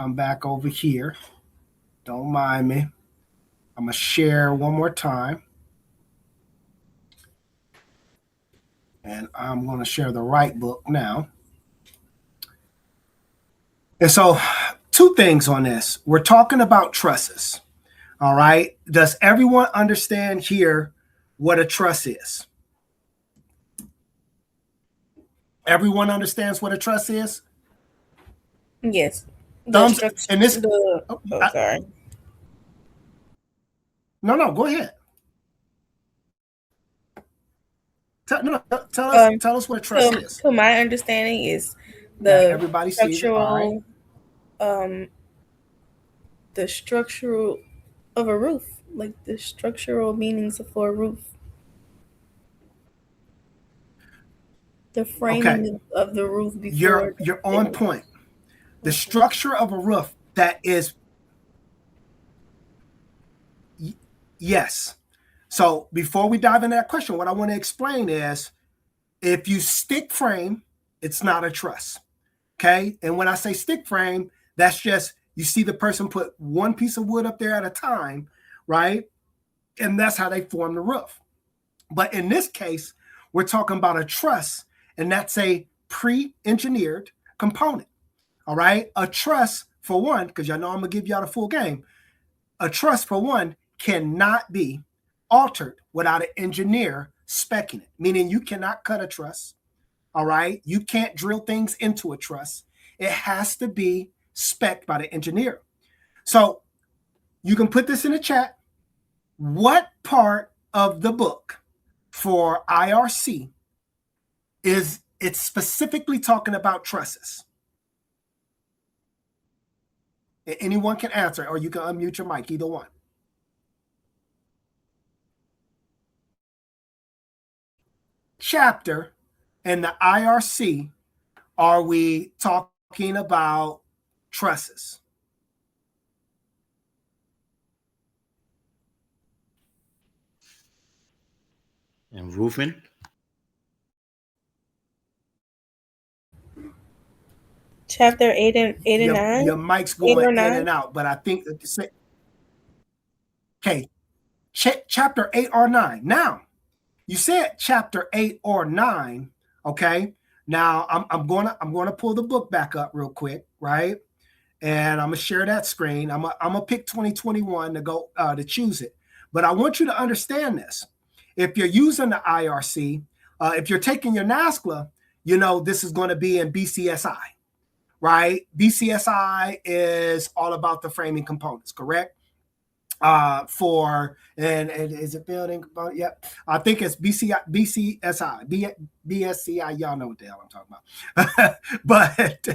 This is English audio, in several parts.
come back over here. Don't mind me. I'm going to share one more time. And I'm going to share the right book now. And so 2 things on this. We're talking about trusses. All right. Does everyone understand here what a truss is? Everyone understands what a truss is? Yes. Thumbs and this. Sorry. No, go ahead. Tell us what a truss is. So my understanding is the structural, the structural of a roof, like the structural meanings for a roof. The framing of the roof before. You're on point. The structure of a roof that is. Yes. So before we dive into that question, what I want to explain is if you stick frame, it's not a truss. Okay. And when I say stick frame, that's just you see the person put one piece of wood up there at a time, right? And that's how they form the roof. But in this case, we're talking about a truss, and that's a pre-engineered component. All right. A truss, for one, because y'all know I'm going to give y'all the full game. A truss, for one, cannot be altered without an engineer speccing it, meaning you cannot cut a truss. All right. You can't drill things into a truss. It has to be specced by the engineer. So you can put this in the chat. What part of the book for IRC is it's specifically talking about trusses? Anyone can answer, or you can unmute your mic, either one. Chapter in the IRC are we talking about trusses? And roofing? Chapter 8 and 9? Your mic's going in and out, but I think that okay. Chapter 8 or 9. Now, you said chapter 8 or 9. Okay. Now I'm gonna pull the book back up real quick, right? And I'm gonna share that screen. I'm gonna pick 2021 to go to choose it. But I want you to understand this. If you're using the IRC, if you're taking your NASCLA, you know this is going to be in BCSI, right? BCSI is all about the framing components, correct? And is it building component? Yep. I think it's BCSI, BSCI. Y'all know what the hell I'm talking about. But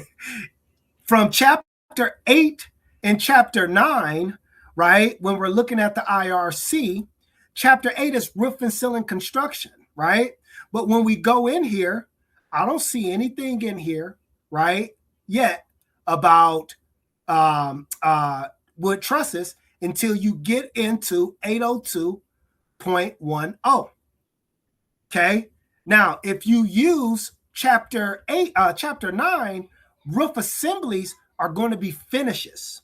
from chapter 8 and chapter 9, right, when we're looking at the IRC, chapter 8 is roof and ceiling construction, right? But when we go in here, I don't see anything in here, right, yet about wood trusses until you get into 802.10. Okay. Now, if you use chapter 9, roof assemblies are going to be finishes.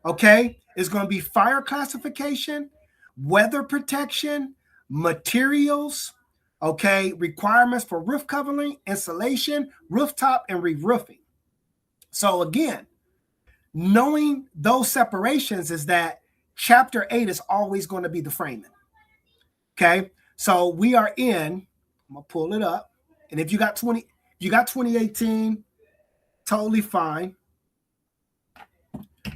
Okay. It's going to be fire classification, weather protection, materials, okay, requirements for roof covering, insulation, rooftop, and re-roofing. So again, knowing those separations is that chapter 8 is always going to be the framing. Okay. So we are in, I'm going to pull it up. And if you got 2018, totally fine.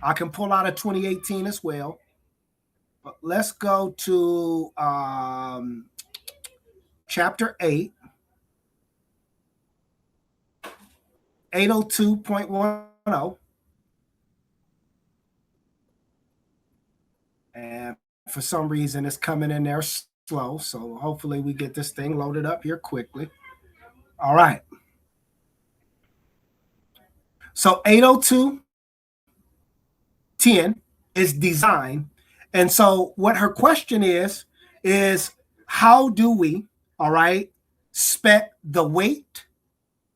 I can pull out a 2018 as well. But let's go to chapter 8, 802.10. And for some reason, it's coming in there slow. So hopefully we get this thing loaded up here quickly. All right. So 802.10 is design. And so what her question is how do we, all right, spec the weight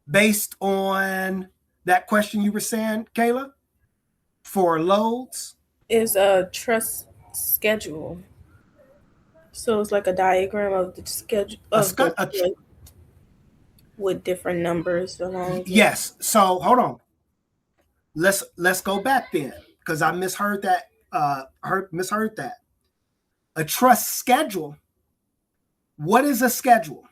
based on that question you were saying, Kayla? for loads? Is a truss schedule. So it's like a diagram of the schedule of the truss with different numbers along it. Yes. So hold on. Let's go back then, because I misheard that. Misheard that. A truss schedule. What is a schedule?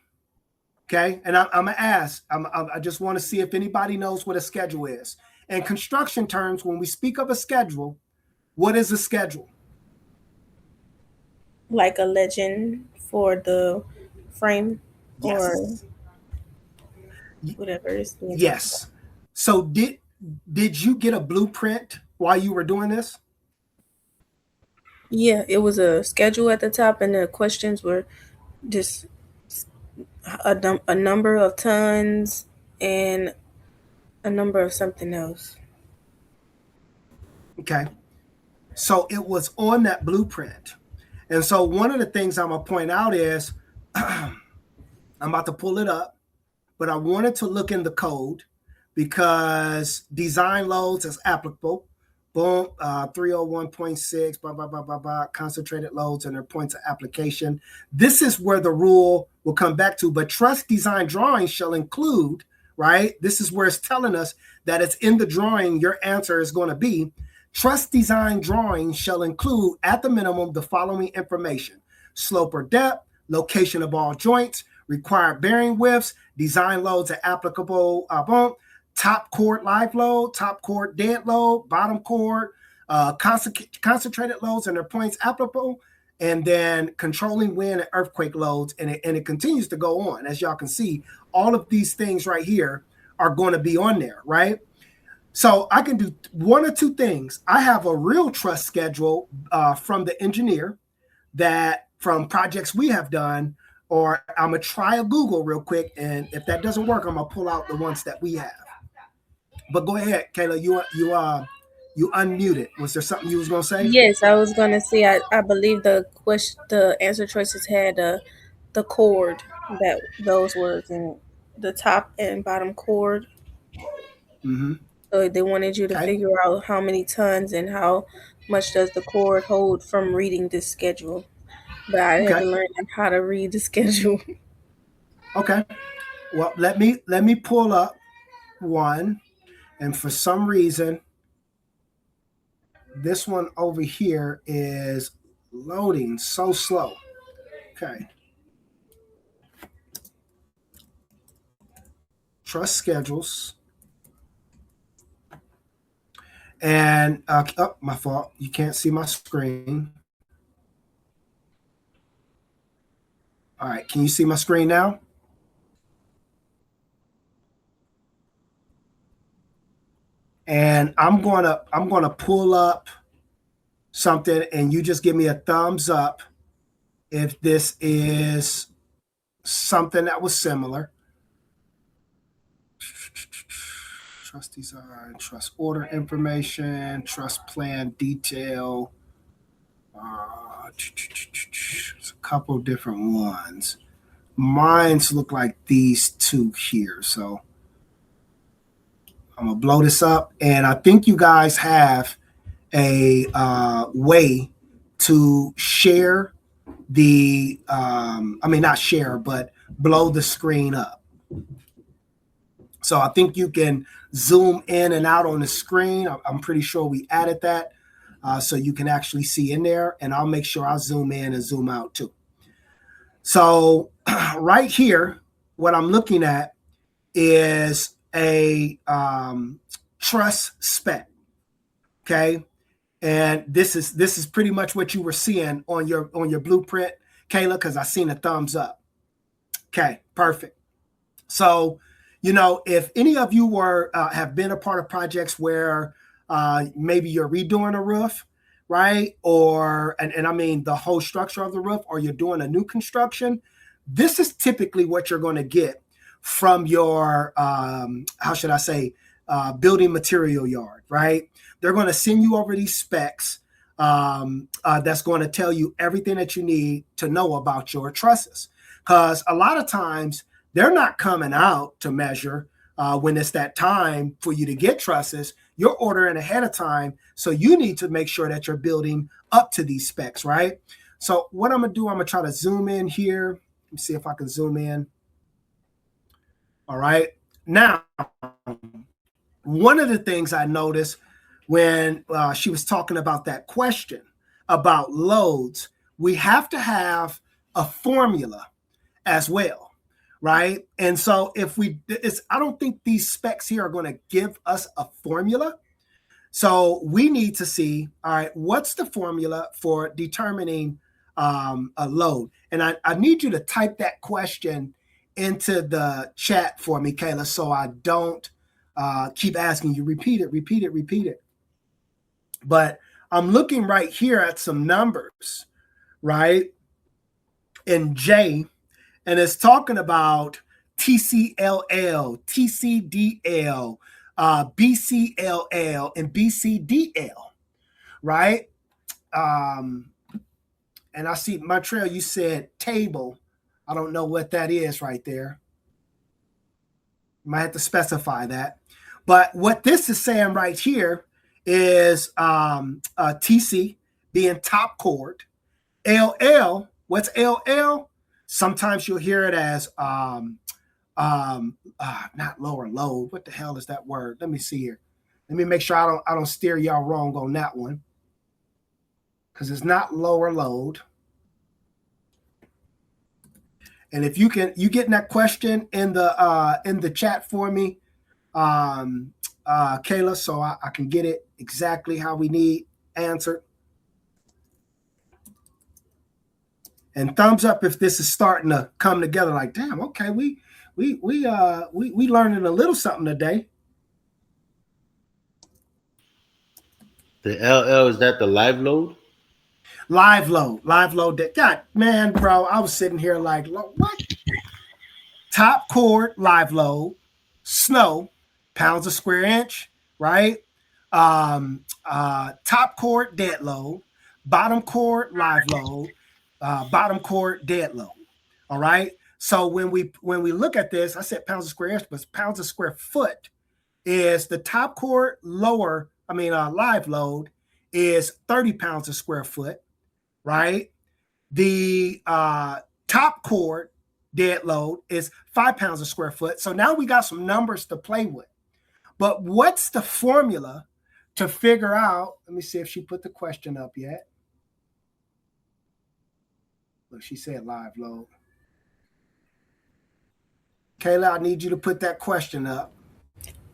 Okay, and I'm gonna ask. I just want to see if anybody knows what a schedule is. In construction terms, when we speak of a schedule, what is a schedule? Like a legend for the frame Yes. or whatever is being yes. So did you get a blueprint while you were doing this? Yeah, it was a schedule at the top, and the questions were just a number of tons and a number of something else. Okay. So it was on that blueprint. And so one of the things I'm going to point out is I'm about to pull it up, but I wanted to look in the code because design loads is applicable. Boom, 301.6, blah, blah, blah, blah, blah, concentrated loads and their points of application. This is where the rule will come back to, but truss design drawings shall include, right? This is where it's telling us that it's in the drawing, your answer is going to be, truss design drawings shall include, at the minimum, the following information: slope or depth, location of all joints, required bearing widths, design loads are applicable, top chord live load, top chord dead load, bottom chord, concentrated loads and their points applicable, and then controlling wind and earthquake loads. And it continues to go on. As y'all can see, all of these things right here are going to be on there, right? So I can do one or two things. I have a real truss schedule from the engineer that from projects we have done, or I'm going to try a Google real quick. And if that doesn't work, I'm going to pull out the ones that we have. But go ahead, Kayla. You unmuted. Was there something you was gonna say? Yes, I was gonna say. I believe the answer choices had the chord that those words in the top and bottom chord. Mm-hmm. So they wanted you to figure out how many tons and how much does the chord hold from reading this schedule. But I had to learn how to read the schedule. Okay. Well, let me pull up one, and for some reason, this one over here is loading so slow. Okay. Truss schedules. And oh, my fault. You can't see my screen. All right. Can you see my screen now? And I'm gonna pull up something, and you just give me a thumbs up if this is something that was similar. Truss design, truss order information, truss plan detail. There's a couple different ones. Mine's look like these two here. So I'm gonna blow this up, and I think you guys have a way to share the not share, but blow the screen up. So I think you can zoom in and out on the screen. I'm pretty sure we added that so you can actually see in there, and I'll make sure I zoom in and zoom out too. So right here, what I'm looking at is a truss spec. Okay. And this is pretty much what you were seeing on your blueprint, Kayla, because I seen a thumbs up. Okay, perfect. So, if any of you have been a part of projects where maybe you're redoing a roof, right? And I mean the whole structure of the roof, or you're doing a new construction, this is typically what you're going to get from your, building material yard, right? They're going to send you over these specs that's going to tell you everything that you need to know about your trusses. Because a lot of times they're not coming out to measure, when it's that time for you to get trusses, you're ordering ahead of time. So you need to make sure that you're building up to these specs, right? So what I'm going to do, I'm going to try to zoom in here. Let me see if I can zoom in. All right. Now, one of the things I noticed when she was talking about that question about loads, we have to have a formula as well, right? And so I don't think these specs here are going to give us a formula. So we need to see, all right, what's the formula for determining a load? And I need you to type that question into the chat for me, Kayla, so I don't keep asking you, repeat it. But I'm looking right here at some numbers, right? In J, and it's talking about TCLL, TCDL, BCLL, and BCDL, right? And I see, Montreal, you said table. I don't know what that is right there. You might have to specify that. But what this is saying right here is TC being top chord. LL, what's LL? Sometimes you'll hear it as not lower load. What the hell is that word? Let me see here. Let me make sure I don't steer y'all wrong on that one, because it's not lower load. And if you getting that question in the chat for me, Kayla, so I can get it exactly how we need answered. And thumbs up if this is starting to come together. Like, damn, okay, we learning a little something today. The LL, is that the live load? Live load. God, man, bro, I was sitting here like, what? Top chord, live load, snow, pounds a square inch, right? Top chord, dead load, bottom chord, live load, bottom chord, dead load. All right. So when we look at this, I said pounds a square inch, but pounds a square foot is the top chord live load is 30 pounds a square foot, right? The top chord dead load is 5 pounds a square foot. So now we got some numbers to play with. But what's the formula to figure out? Let me see if she put the question up yet. Look, she said live load. Kayla, I need you to put that question up.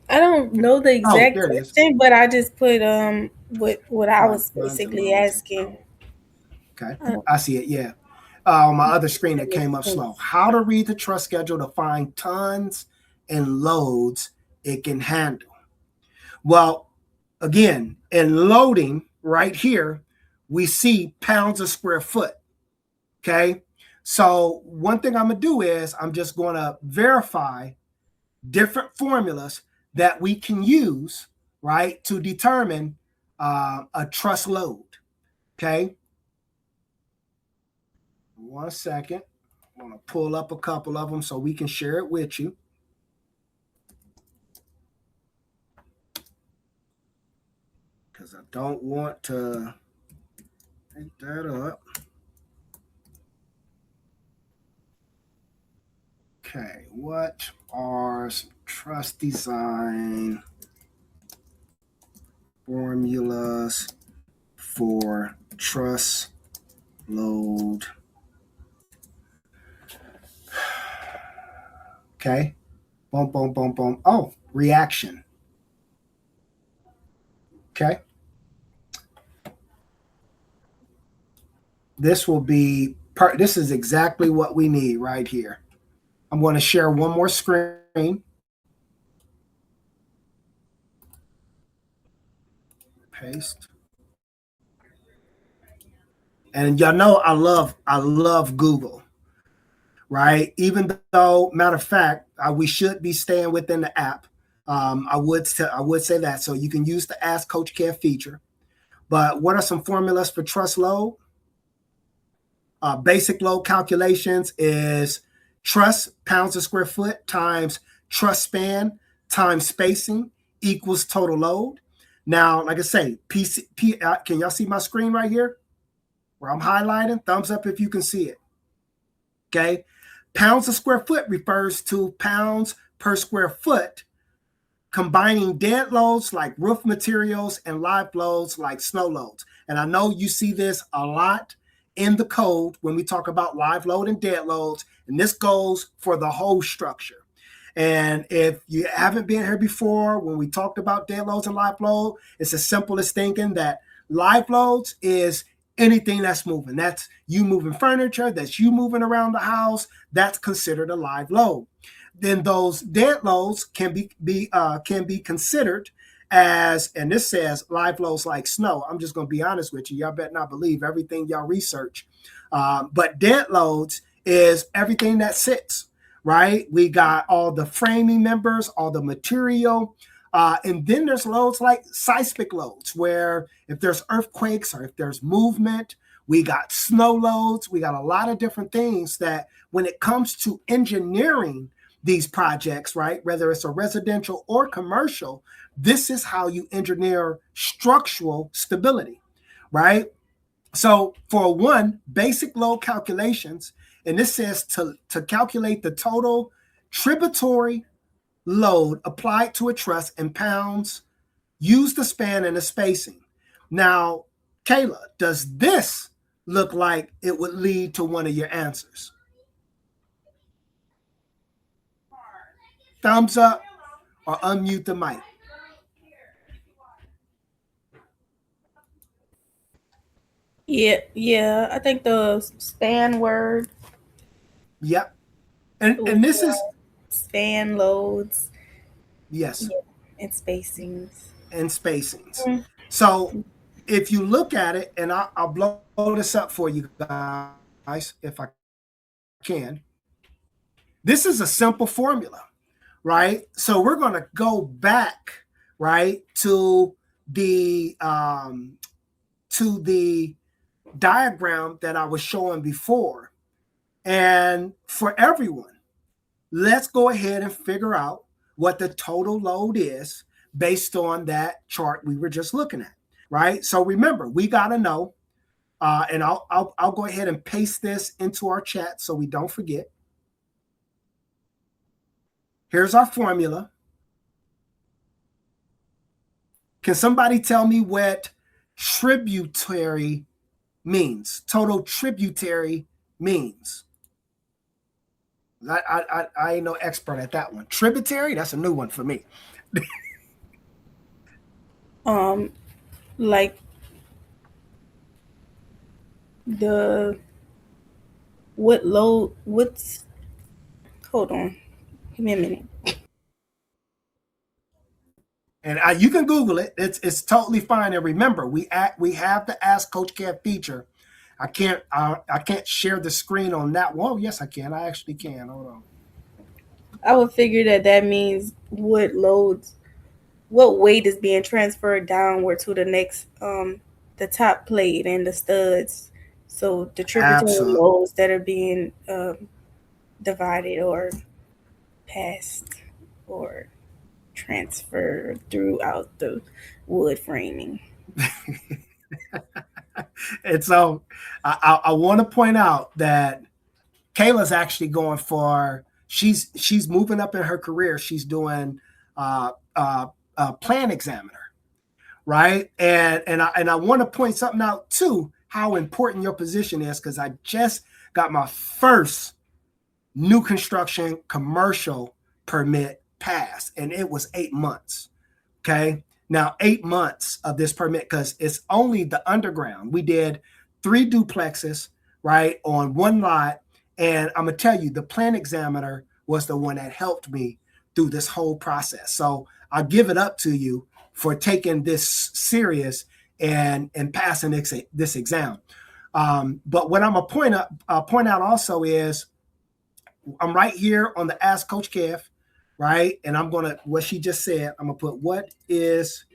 I don't know the exact question, but I just put what I was basically asking. Okay, I see it. Yeah. On my other screen, it came up slow. How to read the truss schedule to find tons and loads it can handle. Well, again, in loading right here, we see pounds a square foot. Okay. So one thing I'm going to do is I'm just going to verify different formulas that we can use, right, to determine a truss load. Okay. 1 second. I'm going to pull up a couple of them so we can share it with you. Because I don't want to take that up. Okay, what are some truss design formulas for truss load? Okay, boom, boom, boom, boom. Oh, reaction. Okay. This will be this is exactly what we need right here. I'm going to share one more screen. Paste. And y'all know I love Google, right? Even though, matter of fact, we should be staying within the app. I would say that. So you can use the Ask Coach Kev feature. But what are some formulas for truss load? Basic load calculations is truss pounds a square foot times truss span times spacing equals total load. Now, like I say, can y'all see my screen right here where I'm highlighting? Thumbs up if you can see it. Okay. Pounds a square foot refers to pounds per square foot, combining dead loads like roof materials and live loads like snow loads. And I know you see this a lot in the code when we talk about live load and dead loads, and this goes for the whole structure. And if you haven't been here before, when we talked about dead loads and live load, it's as simple as thinking that live loads is anything that's moving. That's you moving furniture, that's you moving around the house, that's considered a live load. Then those dead loads can be considered as, and this says live loads like snow. I'm just going to be honest with you. Y'all better not believe everything y'all research. But dead loads is everything that sits, right? We got all the framing members, all the material. And then there's loads like seismic loads, where if there's earthquakes or if there's movement, we got snow loads. We got a lot of different things that when it comes to engineering these projects, right, whether it's a residential or commercial, this is how you engineer structural stability, right? So for one, basic load calculations, and this says to calculate the total tributary load applied to a truss in pounds, use the span and the spacing. Now, Kayla, does this look like it would lead to one of your answers? Thumbs up or unmute the mic. Yeah. I think the span word. Yep. And this is span loads. Yes. Yeah, and spacings. Mm-hmm. So if you look at it, and I'll blow this up for you guys if I can. This is a simple formula, right? So we're going to go back, right, to the diagram that I was showing before. And for everyone, let's go ahead and figure out what the total load is based on that chart we were just looking at, right? So remember, we got to know, and I'll go ahead and paste this into our chat so we don't forget. Here's our formula. Can somebody tell me what tributary means? Total tributary means. I ain't no expert at that one. Tributary, that's a new one for me. Like what's hold on, give me a minute. And you can Google it. It's totally fine. And remember, we have the Ask Coach Kev feature. I can't share the screen on that one. Oh, yes, I can. I actually can. Hold on. I would figure that means what weight is being transferred downward to the next the top plate and the studs. So the tributary loads that are being divided or passed or transferred throughout the wood framing. And so I want to point out that Kayla's actually going for, she's moving up in her career. She's doing plan examiner, right? And I want to point something out too, how important your position is, because I just got my first new construction commercial permit passed, and it was 8 months. Okay. Now, 8 months of this permit, because it's only the underground. We did 3 duplexes, right, on one lot. And I'm going to tell you, the plan examiner was the one that helped me through this whole process. So I'll give it up to you for taking this serious and passing this exam. But what I'm going to point out also is I'm right here on the Ask Coach Kev, right? And I'm going to, what she just said, I'm going to put, what is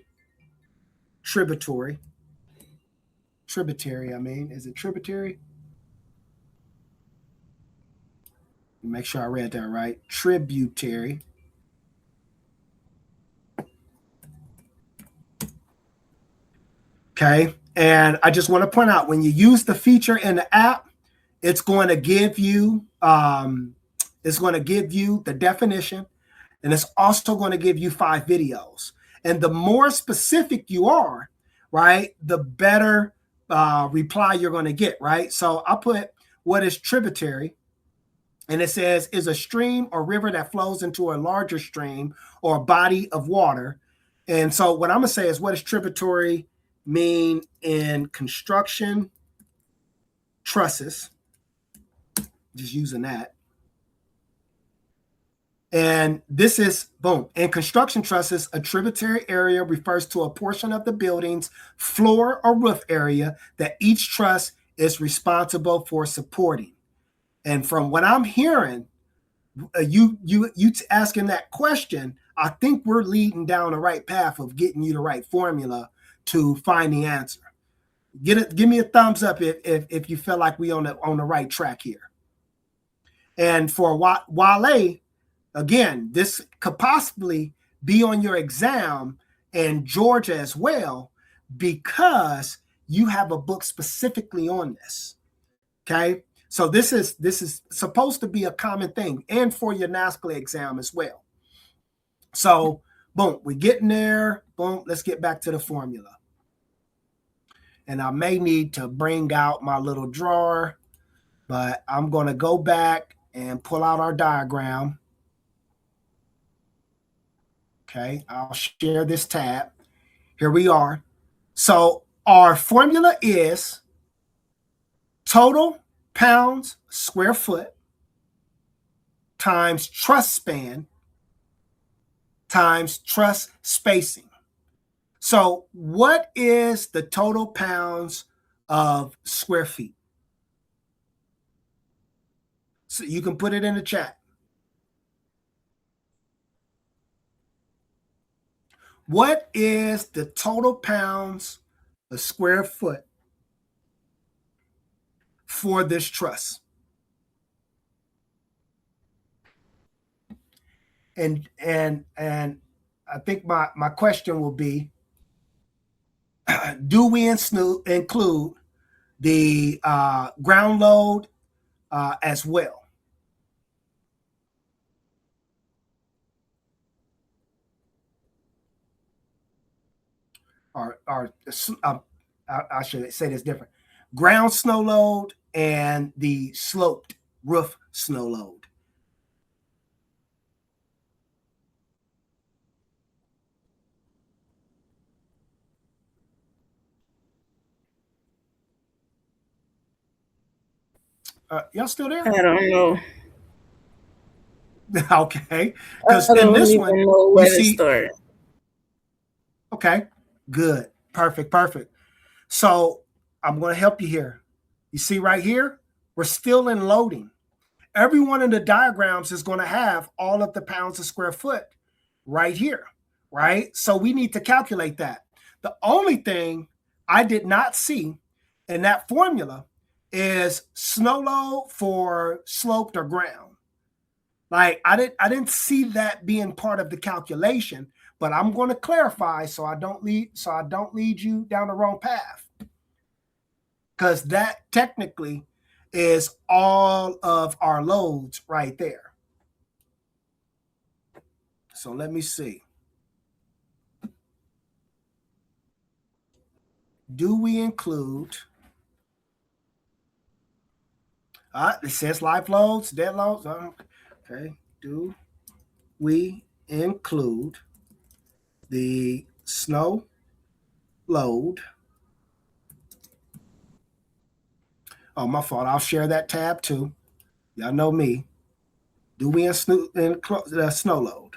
tributary? Tributary, is it tributary? Make sure I read that right. Tributary. Okay. And I just want to point out, when you use the feature in the app, it's going to give you the definition, and it's also going to give you 5 videos. And the more specific you are, right, the better reply you're going to get, right? So I'll put, what is tributary? And it says, is a stream or river that flows into a larger stream or body of water. And so what I'm going to say is, what does tributary mean in construction trusses? Just using that. And this is, boom, in construction trusses, a tributary area refers to a portion of the building's floor or roof area that each truss is responsible for supporting. And from what I'm hearing, you asking that question, I think we're leading down the right path of getting you the right formula to find the answer. Give me a thumbs up if you feel like we on the right track here. And for Wale, again, this could possibly be on your exam, and Georgia as well, because you have a book specifically on this. Okay. So this is supposed to be a common thing, and for your NASCLA exam as well. So boom, we're getting there. Boom, let's get back to the formula. And I may need to bring out my little drawer, but I'm going to go back and pull out our diagram. Okay, I'll share this tab. Here we are. So our formula is total pounds square foot times truss span times truss spacing. So what is the total pounds of square feet? So you can put it in the chat. What is the total pounds a square foot for this truss? And I think my question will be, do we include the ground load as well? Or I should say this different. Ground snow load and the sloped roof snow load. Y'all still there? I don't know. Okay, because in this one, you see. Okay, good, perfect. So I'm going to help you here. You see right here, we're still in loading. Every one of the diagrams is going to have all of the pounds a square foot right here, right? So we need to calculate that. The only thing I did not see in that formula is snow load for sloped or ground. Like I didn't see that being part of the calculation, but I'm going to clarify so I don't lead you down the wrong path. Because that technically is all of our loads right there. So let me see. Do we include, it says live loads, dead loads. Okay. Do we include the snow load? Oh, my fault. I'll share that tab too. Y'all know me. Do we include the snow load?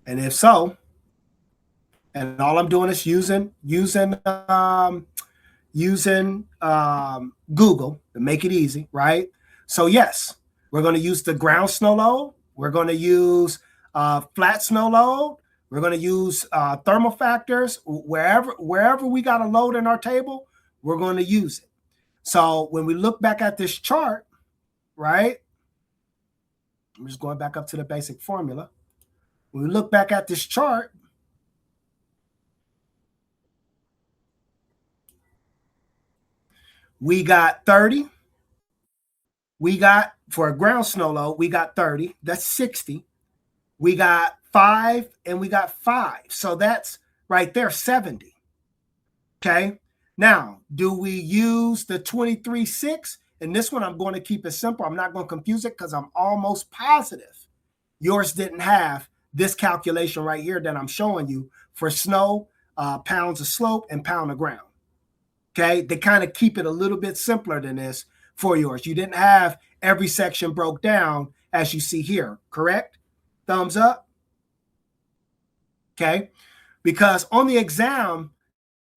And if so, and all I'm doing is using Google to make it easy, right? So yes, we're going to use the ground snow load. We're going to use flat snow load. We're going to use thermal factors. Wherever we got a load in our table, we're going to use it. So when we look back at this chart, right? I'm just going back up to the basic formula. When we look back at this chart, We got 30. We got, for a ground snow load, we got 30. That's 60. We got 5 and we got 5. So that's right there, 70. Okay. Now, do we use the 23.6? And this one, I'm going to keep it simple. I'm not going to confuse it because I'm almost positive yours didn't have this calculation right here that I'm showing you for snow, pounds of slope, and pound of ground. Okay. They kind of keep it a little bit simpler than this for yours. You didn't have every section broke down as you see here, correct? Thumbs up. Okay. Because on the exam,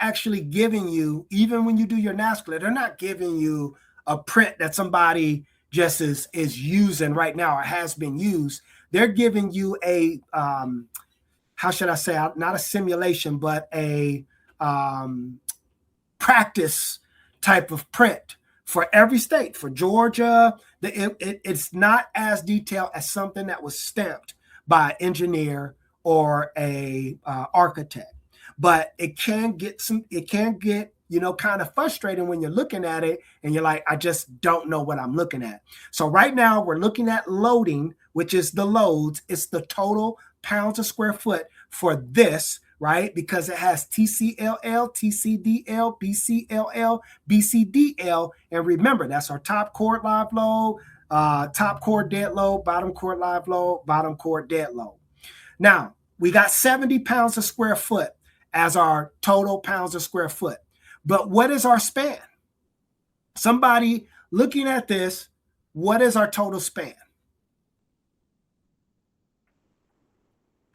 actually giving you, even when you do your NASCLA, they're not giving you a print that somebody just is using right now or has been used. They're giving you a, how should I say, not a simulation, but a practice type of print for every state. For Georgia, it's not as detailed as something that was stamped by an engineer or a architect. But it can get, kind of frustrating when you're looking at it and you're like, I just don't know what I'm looking at. So right now we're looking at loading, which is the loads. It's the total pounds a square foot for this, right? Because it has TCLL, TCDL, BCLL, BCDL. And remember, that's our top chord live load, top chord dead load, bottom chord live load, bottom chord dead load. Now, we got 70 pounds a square foot as our total pounds a square foot. But what is our span? Somebody looking at this, what is our total span?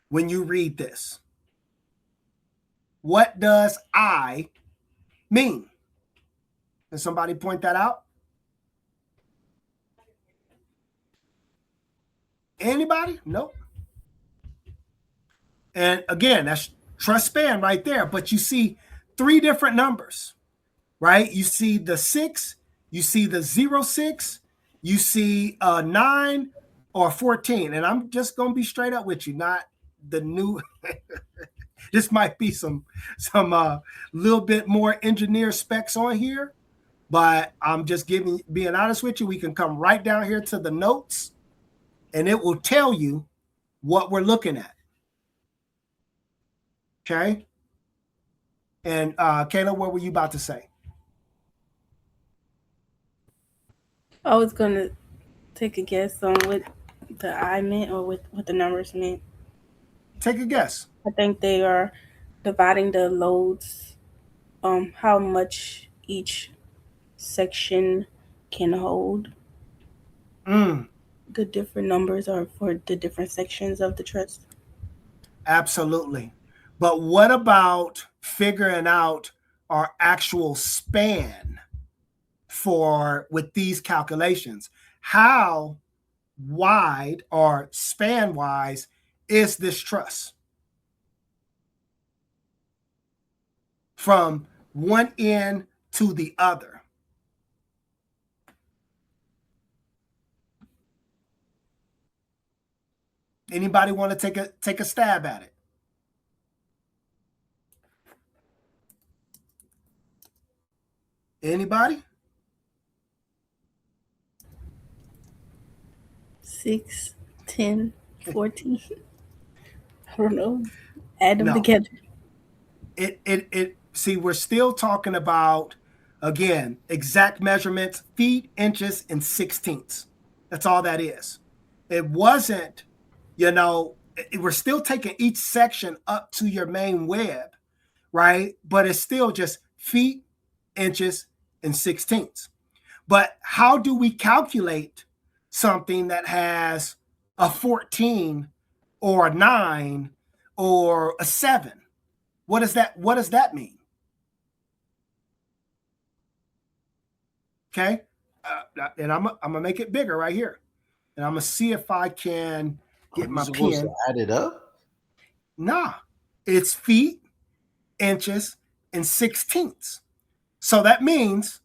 When you read this, what does I mean? Can somebody point that out? Anybody? Nope. And again, that's truss span right there. But you see 3 different numbers, right? You see the 6, you see the 0.6, you see 9 or 14. And I'm just going to be straight up with you, not the new. This might be some little bit more engineer specs on here, but I'm just being honest with you. We can come right down here to the notes and it will tell you what we're looking at. Okay. And Kayla, what were you about to say? I was going to take a guess on what the I meant or what the numbers meant. Take a guess. I think they are dividing the loads, how much each section can hold. The different numbers are for the different sections of the truss. Absolutely. But what about figuring out our actual span with these calculations? How wide or span wise is this truss? From one end to the other. Anybody want to take a stab at it? Anybody? 6, 10, 14. I don't know. Add them together. See, we're still talking about, again, exact measurements, feet, inches, and sixteenths. That's all that is. It wasn't, we're still taking each section up to your main web, right? But it's still just feet, inches, and sixteenths. But how do we calculate something that has a 14 or a 9 or a 7? What does that mean? Okay. And I'm gonna make it bigger right here. And I'm gonna see if I can get my pen. To add it up? Nah, it's feet, inches, and sixteenths. So that means,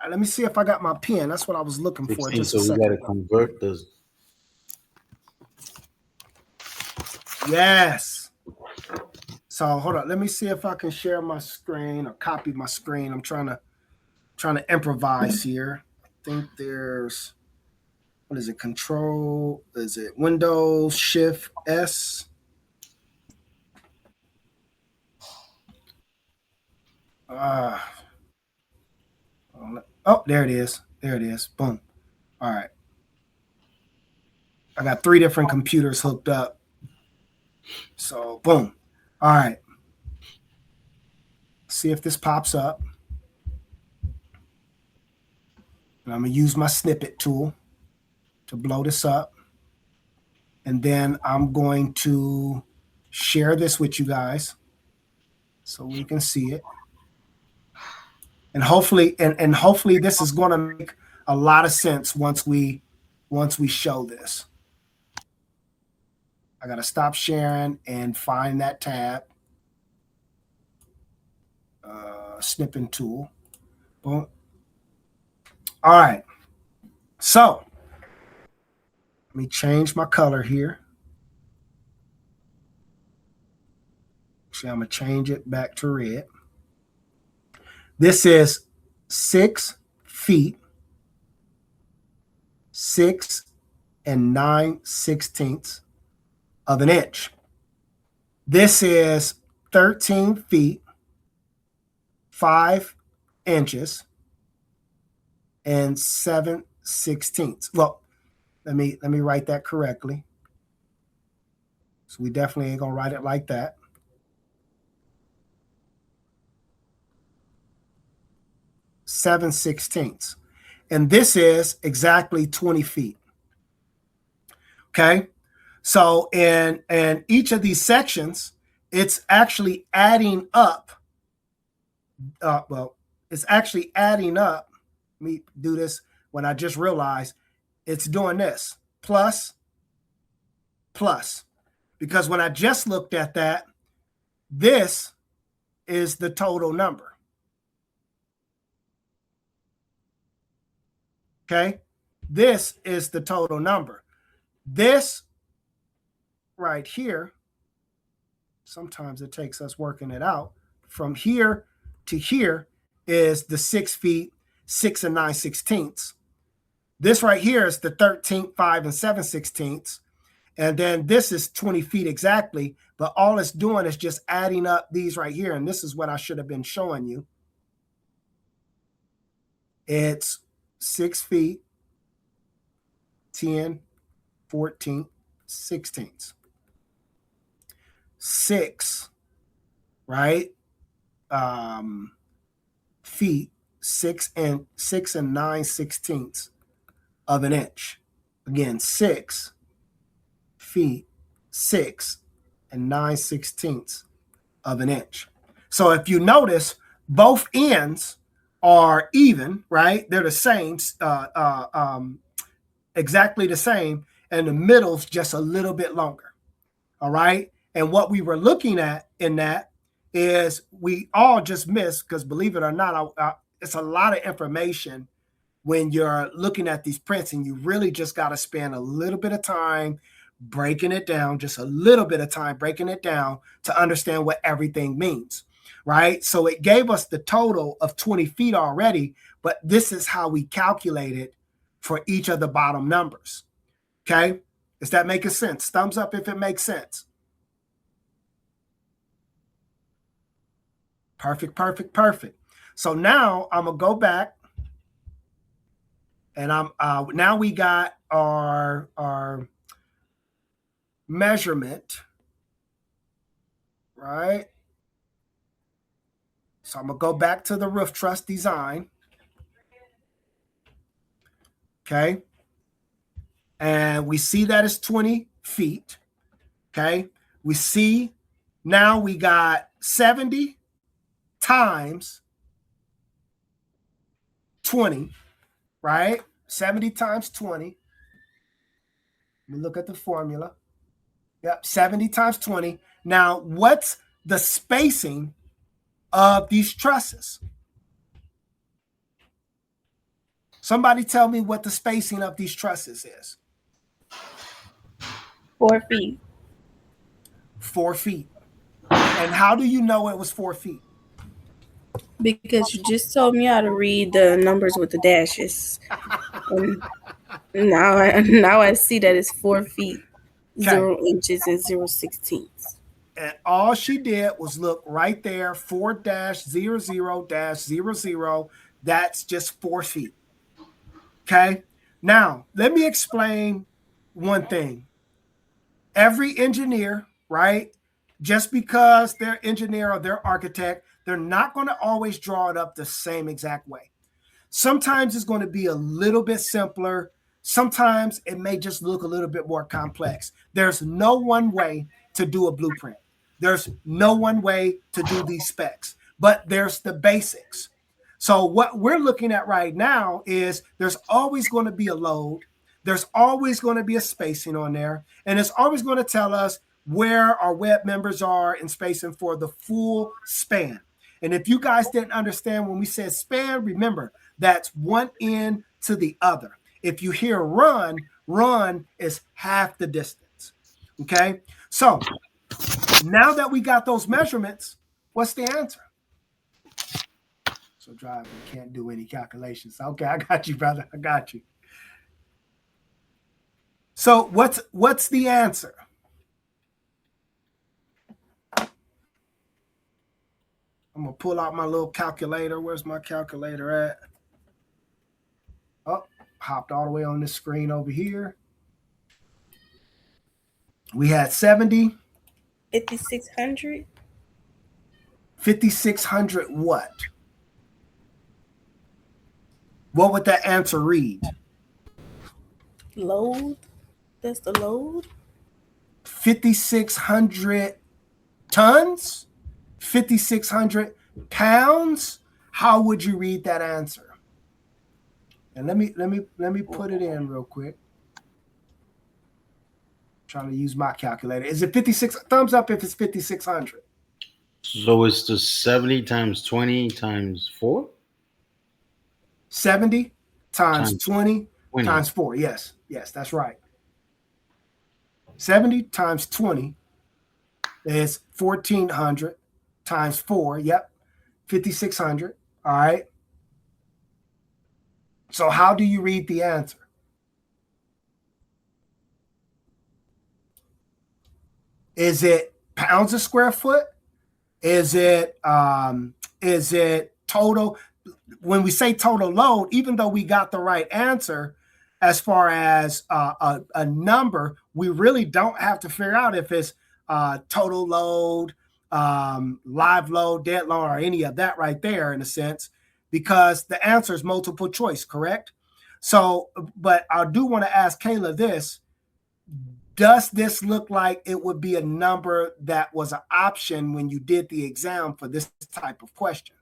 let me see if I got my pen. That's what I was looking for. Just so we got to convert those. Yes. So hold on. Let me see if I can share my screen or copy my screen. I'm trying to trying to improvise here. I think there's, what is it? Control, is it Windows Shift S? Oh, there it is. There it is. Boom. All right. I got 3 different computers hooked up. So, boom. All right. See if this pops up. And I'm going to use my snippet tool to blow this up. And then I'm going to share this with you guys so we can see it. And hopefully, and hopefully this is going to make a lot of sense once we show this. I got to stop sharing and find that tab. Snipping tool. Boom. All right. So let me change my color here. Actually, I'm going to change it back to red. This is 6 feet, 6 9/16 of an inch. This is 13 feet, 5 inches, and 7/16. Well, let me write that correctly. So we definitely ain't gonna write it like that. (7/16), and this is exactly 20 feet. Okay, so in each of these sections, it's actually adding up. It's actually adding up. Let me do this when I just realized it's doing this plus, because when I just looked at that, this is the total number. Okay, this is the total number. This right here, sometimes it takes us working it out. From here to here is the 6 feet, 6 9/16. This right here is the 13, 5 7/16. And then this is 20 feet exactly, but all it's doing is just adding up these right here. And this is what I should have been showing you. It's 6 feet, 10, 14, 16. 6, right? Feet, 6 9/16 of an inch. Again, 6 feet, 6 9/16 of an inch. So if you notice, both ends are even, right? They're the same, exactly the same, and the middle's just a little bit longer. All right. And what we were looking at in that is we all just missed, because believe it or not, it's a lot of information when you're looking at these prints, and you really just got to spend a little bit of time breaking it down, just a little bit of time breaking it down to understand what everything means, right? So it gave us the total of 20 feet already, but this is how we calculated for each of the bottom numbers. Okay. Is that making sense? Thumbs up if it makes sense. Perfect, perfect, perfect. So now I'm gonna go back, and now we got our measurement, right? So I'm gonna go back to the roof truss design. Okay. And we see that it's 20 feet. Okay. We see now we got 70 times 20, right? 70 times 20. Let me look at the formula. Yep, 70 times 20. Now, what's the spacing of these trusses? Somebody tell me what the spacing of these trusses is. 4 feet. 4 feet. And how do you know it was 4 feet? Because you just told me how to read the numbers with the dashes. And now I see that it's 4 feet, Okay. 0 inches, and 0 16ths. And all she did was look right there, 4-00-00. That's just 4 feet. Okay. Now, let me explain one thing. Every engineer, right? Just because they're engineer or they're architect, they're not going to always draw it up the same exact way. Sometimes it's going to be a little bit simpler. Sometimes it may just look a little bit more complex. There's no one way to do a blueprint. There's no one way to do these specs, but there's the basics. So what we're looking at right now is there's always going to be a load. There's always going to be a spacing on there. And it's always going to tell us where our web members are in spacing for the full span. And if you guys didn't understand when we said span, remember, that's one end to the other. If you hear run, run is half the distance. Okay. So now that we got those measurements, what's the answer? So driving can't do any calculations. Okay, I got you, brother. I got you. So what's the answer? I'm gonna pull out my little calculator. Where's my calculator at? Oh, hopped all the way on this screen over here. We had 70. 5,600. 5,600 what? What would that answer read? Load. That's the load. 5,600 tons? 5,600 pounds? How would you read that answer? And let me put it in real quick. Trying to use my calculator. Is it 56? Thumbs up if it's 5,600. So it's the 70 times 20 times 4? 70 times 20 20. times 4. Yes, that's right. 70 times 20 is 1,400 times 4. Yep, 5,600. All right. So how do you read the answer? Is it pounds a square foot? Is it total? When we say total load, even though we got the right answer as far as a number, we really don't have to figure out if it's total load, live load, dead load, or any of that right there in a sense, because the answer is multiple choice, correct? So, but I do want to ask Kayla this. Does this look like it would be a number that was an option when you did the exam for this type of question?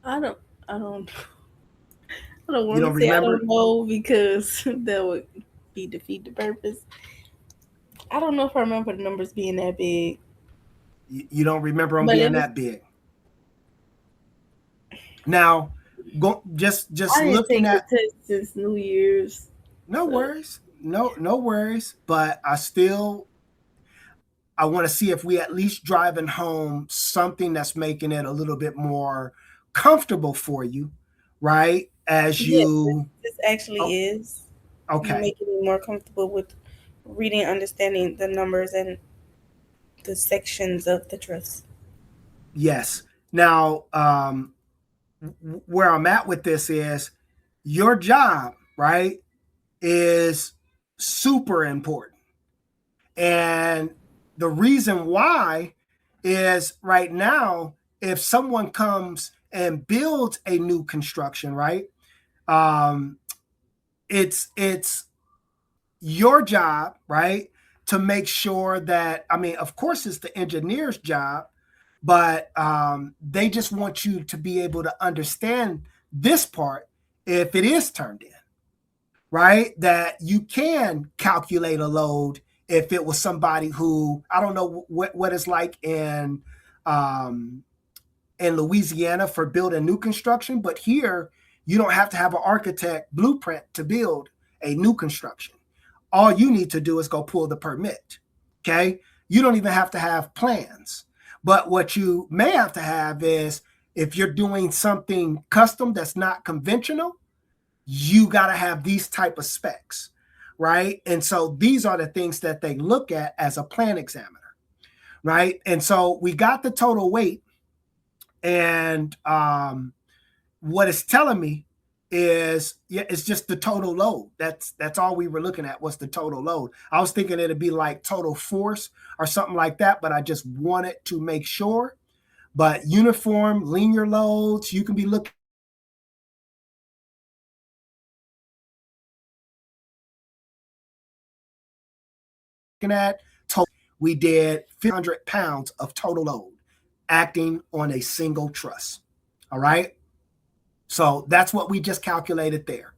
I don't want You don't to say I remember? don't know because that would defeat the purpose. I don't know if I remember the numbers being that big. You don't remember them being that big. Now, just I didn't looking take at the test since New Year's. no worries, no worries. But I want to see if we at least driving home something that's making it a little bit more comfortable for you, right? As you this actually is okay, making me more comfortable with reading, understanding the numbers and the sections of the truss. Yes. Now, where I'm at with this is your job, right, is super important. And the reason why is right now, if someone comes and builds a new construction, right, it's your job, right, to make sure that, I mean, of course, it's the engineer's job, but they just want you to be able to understand this part if it is turned in, right? That you can calculate a load if it was somebody who, I don't know what it's like in Louisiana for building new construction, but here you don't have to have an architect blueprint to build a new construction. all you need to do is go pull the permit. Okay. You don't even have to have plans. But what you may have to have is, if you're doing something custom that's not conventional, you got to have these type of specs, right? And so these are the things that they look at as a plan examiner, right? And so we got the total weight, and what it's telling me is, yeah, it's just the total load. That's all we were looking at, was the total load. I was thinking it'd be like total force or something like that, but I just wanted to make sure. But uniform linear loads, you can be looking at. We did 500 pounds of total load acting on a single truss. All right. So that's what we just calculated there.